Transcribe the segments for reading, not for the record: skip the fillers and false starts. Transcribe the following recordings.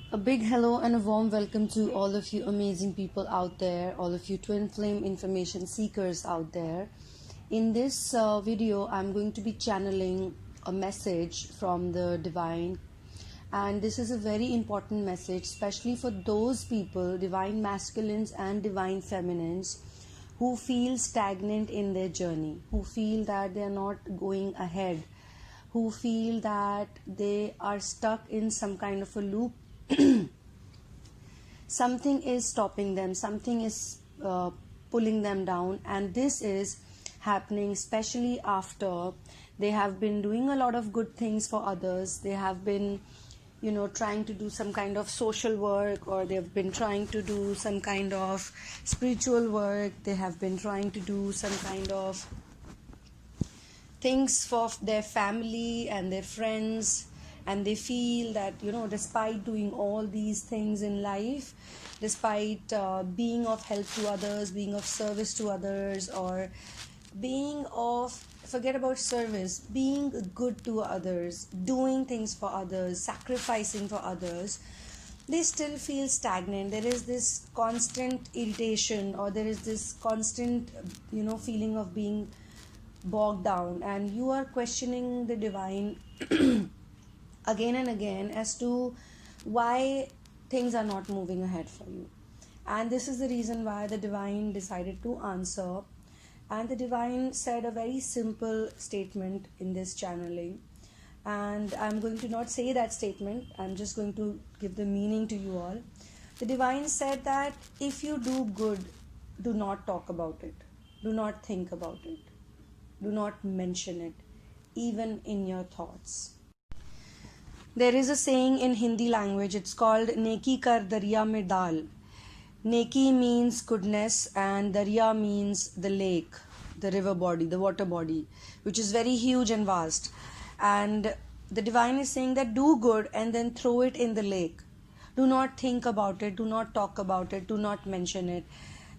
A big hello and a warm welcome to all of you amazing people out there, all of you twin flame information seekers out there. In this video, I'm going to be channeling a message from the divine, and this is a very important message, especially for those people, divine masculines and divine feminines, who feel stagnant in their journey, who feel that they are not going ahead, who feel that they are stuck in some kind of a loop. Something is stopping them, something is pulling them down, and this is happening especially after they have been doing a lot of good things for others. They have been trying to do some kind of social work, or they've been trying to do some kind of spiritual work. They have been trying to do some kind of things for their family and their friends, and they feel that despite doing all these things in life, despite being of help to others, being of service to others, or being of, forget about service, being good to others, doing things for others, sacrificing for others, they still feel stagnant. There is this constant irritation, or there is this constant feeling of being bogged down, and you are questioning the divine again and again as to why things are not moving ahead for you. And this is the reason why the divine decided to answer. And the divine said a very simple statement in this channeling, and I'm going to not say that statement, I'm just going to give the meaning to you all. The divine said that if you do good, do not talk about it, do not think about it, do not mention it, even in your thoughts. There is a saying in Hindi language, it's called Neki kar darya mein dal. Neki means goodness, and darya means the lake, the river body, the water body, which is very huge and vast. And the divine is saying that do good and then throw it in the lake. Do not think about it, do not talk about it, do not mention it.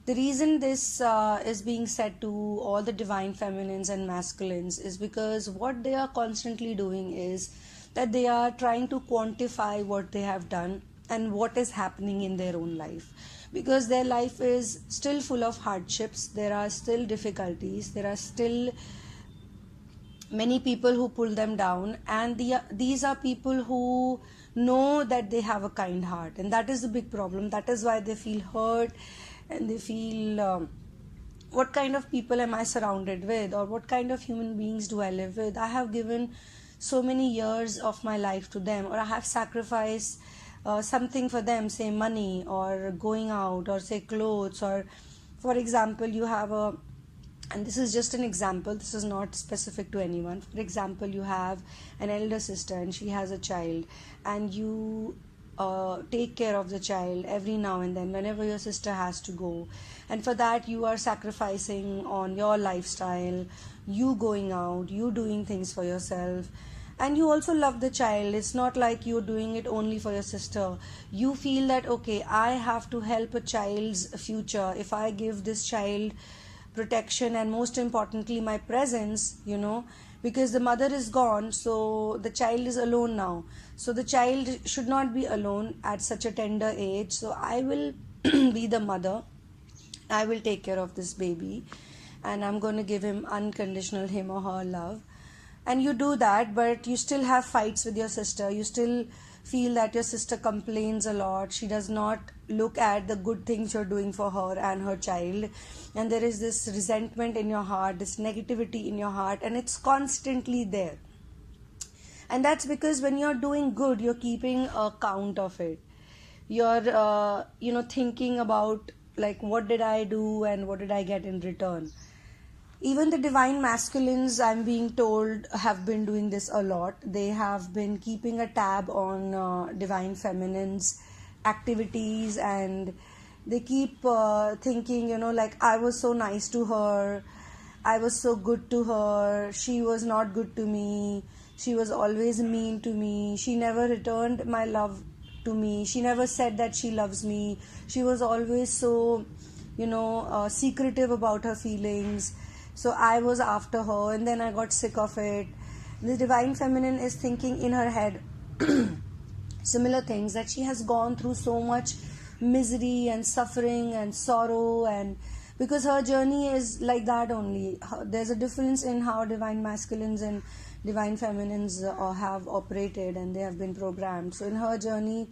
The reason this is being said to all the divine feminines and masculines is because what they are constantly doing is that they are trying to quantify what they have done and what is happening in their own life, because their life is still full of hardships, there are still difficulties, there are still many people who pull them down, and these are people who know that they have a kind heart, and that is the big problem. That is why they feel hurt, and they feel what kind of people am I surrounded with, or what kind of human beings do I live with? I have given so many years of my life to them, or I have sacrificed something for them, say money or going out, or say clothes, or for example you have and this is just an example, this is not specific to anyone. For example, you have an elder sister and she has a child, and you take care of the child every now and then whenever your sister has to go, and for that you are sacrificing on your lifestyle, you going out, you doing things for yourself, and you also love the child. It's not like you're doing it only for your sister. You feel that okay, I have to help a child's future if I give this child protection, and most importantly my presence, because the mother is gone, so the child is alone now, so the child should not be alone at such a tender age, so I will be the mother, I will take care of this baby, and I'm going to give him unconditional, him or her, love. And you do that, but you still have fights with your sister. You still feel that your sister complains a lot, she does not look at the good things you're doing for her and her child, and there is this resentment in your heart, this negativity in your heart, and it's constantly there. And that's because when you're doing good, you're keeping a count of it. You're thinking about, like, what did I do and what did I get in return. Even the divine masculines, I'm being told, have been doing this a lot. They have been keeping a tab on divine feminines activities, and they keep thinking, like, I was so nice to her, I was so good to her, she was not good to me, she was always mean to me, she never returned my love to me, she never said that she loves me, she was always so secretive about her feelings, so I was after her and then I got sick of it. The divine feminine is thinking in her head similar things, that she has gone through so much misery and suffering and sorrow, and because her journey is like that only. There's a difference in how divine masculines and divine feminines have operated, and they have been programmed. So in her journey,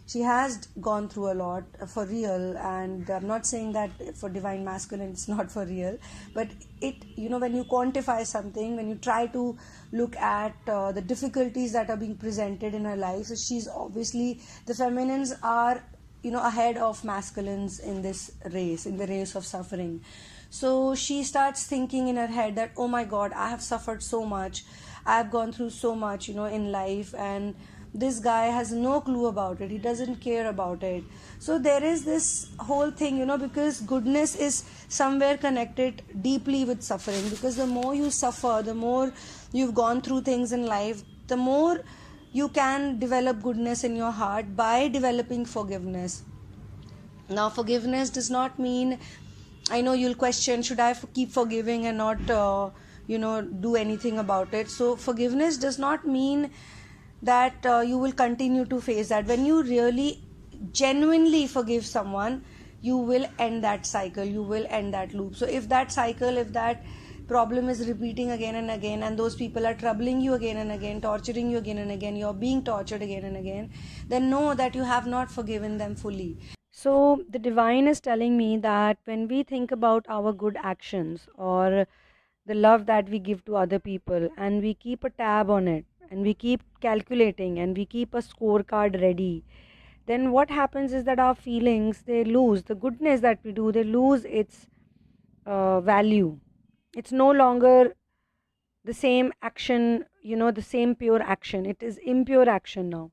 she has gone through a lot, for real. And I'm not saying that for divine masculine it's not for real, but it, when you quantify something, when you try to look at the difficulties that are being presented in her life, so she's obviously, the feminines are ahead of masculines in this race, in the race of suffering. So she starts thinking in her head that, oh my god, I have suffered so much, I have gone through so much in life, and this guy has no clue about it, he doesn't care about it. So there is this whole thing, because goodness is somewhere connected deeply with suffering, because the more you suffer, the more you've gone through things in life, the more you can develop goodness in your heart by developing forgiveness. Now, forgiveness does not mean, I know you'll question, should I keep forgiving and not do anything about it? So forgiveness does not mean that you will continue to face that. When you really genuinely forgive someone, you will end that cycle, you will end that loop. So if that cycle, if that problem is repeating again and again, and those people are troubling you again and again, torturing you again and again, you're being tortured again and again, then know that you have not forgiven them fully. So the divine is telling me that when we think about our good actions, or the love that we give to other people, and we keep a tab on it, and we keep calculating, and we keep a scorecard ready, then what happens is that our feelings, they lose the goodness that we do, they lose its value. It's no longer the same action, the same pure action. It is impure action now.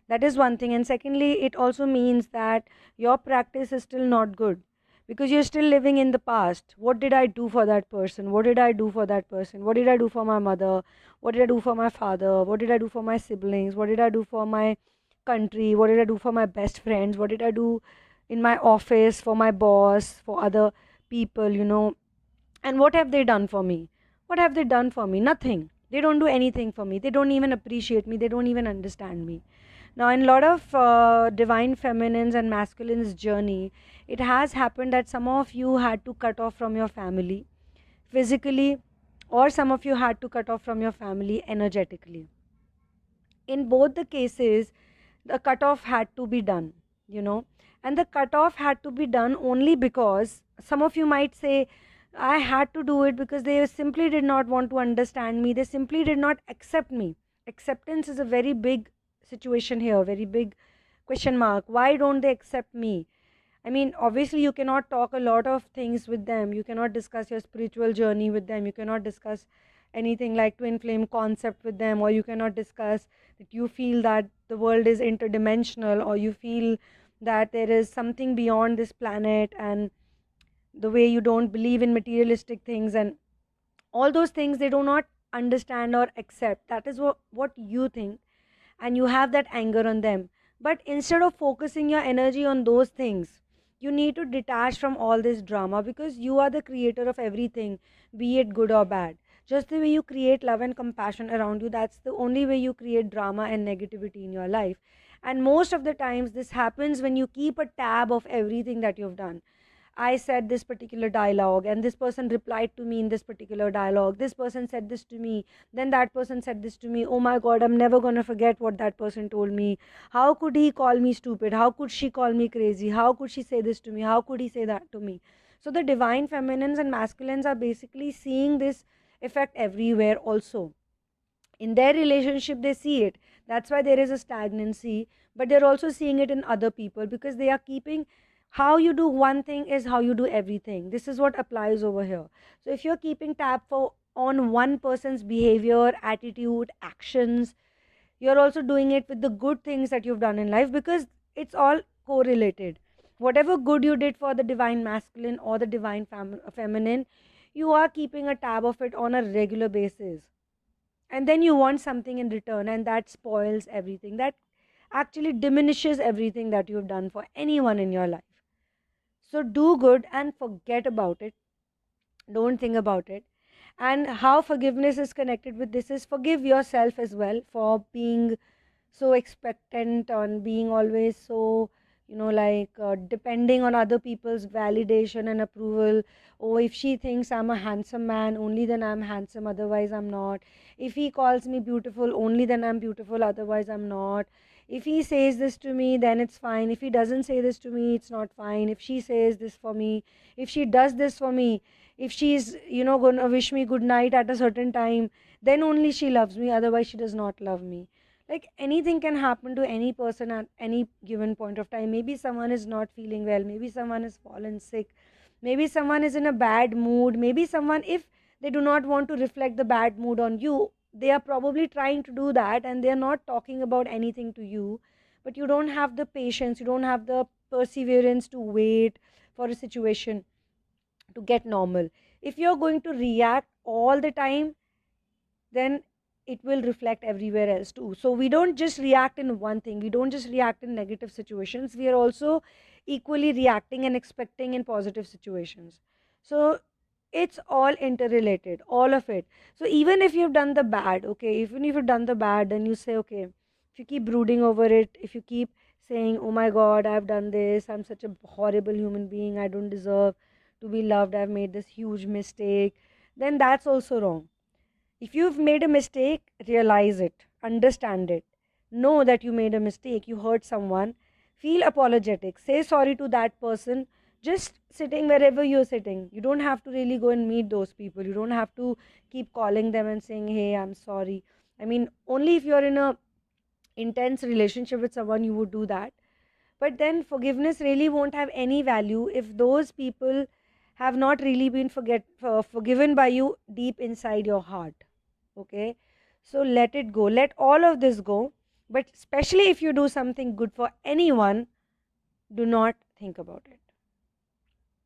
That is one thing. And secondly, it also means that your practice is still not good, because you're still living in the past. What did I do for that person? What did I do for that person? What did I do for my mother? What did I do for my father? What did I do for my siblings? What did I do for my country? What did I do for my best friends? What did I do in my office, for my boss, for other people? And what have they done for me? What have they done for me? Nothing. They don't do anything for me. They don't even appreciate me. They don't even understand me. Now, in a lot of divine feminines and masculines journey, it has happened that some of you had to cut off from your family physically, or some of you had to cut off from your family energetically. In both the cases, the cutoff had to be done, you know, and the cutoff had to be done only because some of you might say, I had to do it because they simply did not want to understand me, they simply did not accept me. Acceptance is a very big situation here, very big question mark. Why don't they accept me? I mean, obviously, you cannot talk a lot of things with them. You cannot discuss your spiritual journey with them. You cannot discuss anything like twin flame concept with them, or you cannot discuss that you feel that the world is interdimensional, or you feel that there is something beyond this planet, and the way you don't believe in materialistic things, and all those things they do not understand or accept. That is what you think, and you have that anger on them. But instead of focusing your energy on those things, you need to detach from all this drama, because you are the creator of everything, be it good or bad. Just the way you create love and compassion around you, that's the only way you create drama and negativity in your life. And most of the times this happens when you keep a tab of everything that you've done. I said this particular dialogue, and this person replied to me in this particular dialogue. This person said this to me, then that person said this to me. Oh my God, I'm never going to forget what that person told me. How could he call me stupid? How could she call me crazy? How could she say this to me? How could he say that to me? So the divine feminines and masculines are basically seeing this effect everywhere also. In their relationship, they see it. That's why there is a stagnancy, but they're also seeing it in other people, because they are keeping, how you do one thing is how you do everything. This is what applies over here. So if you're keeping tab for on one person's behavior, attitude, actions, you're also doing it with the good things that you've done in life, because it's all correlated. Whatever good you did for the divine masculine or the divine feminine, you are keeping a tab of it on a regular basis, and then you want something in return, and that spoils everything. That actually diminishes everything that you've done for anyone in your life. So do good and forget about it. Don't think about it. And how forgiveness is connected with this is, forgive yourself as well for being so expectant, on being always so, depending on other people's validation and approval. Oh, if she thinks I'm a handsome man, only then I'm handsome, otherwise I'm not. If he calls me beautiful, only then I'm beautiful, otherwise I'm not. If he says this to me, then it's fine. If he doesn't say this to me, it's not fine. If she says this for me, if she does this for me, if she's, gonna wish me good night at a certain time, then only she loves me, otherwise she does not love me. Like, anything can happen to any person at any given point of time. Maybe someone is not feeling well, maybe someone has fallen sick, maybe someone is in a bad mood, maybe someone, if they do not want to reflect the bad mood on you, they are probably trying to do that and they are not talking about anything to you, but you don't have the patience, you don't have the perseverance to wait for a situation to get normal. If you're going to react all the time, then it will reflect everywhere else too. So we don't just react in one thing, we don't just react in negative situations, we are also equally reacting and expecting in positive situations. So it's all interrelated, all of it. So even if you've done the bad, okay, even if you've done the bad, then you say, okay, if you keep brooding over it, if you keep saying, oh my god, I've done this, I'm such a horrible human being, I don't deserve to be loved, I've made this huge mistake, then that's also wrong. If you've made a mistake, realize it, understand it, know that you made a mistake, you hurt someone, feel apologetic, say sorry to that person, just sitting wherever you're sitting. You don't have to really go and meet those people. You don't have to keep calling them and saying, hey, I'm sorry. I mean, only if you're in a intense relationship with someone, you would do that. But then forgiveness really won't have any value if those people have not really been forgiven by you deep inside your heart. Okay, so let it go, let all of this go. But especially if you do something good for anyone, do not think about it.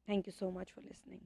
Thank you so much for listening.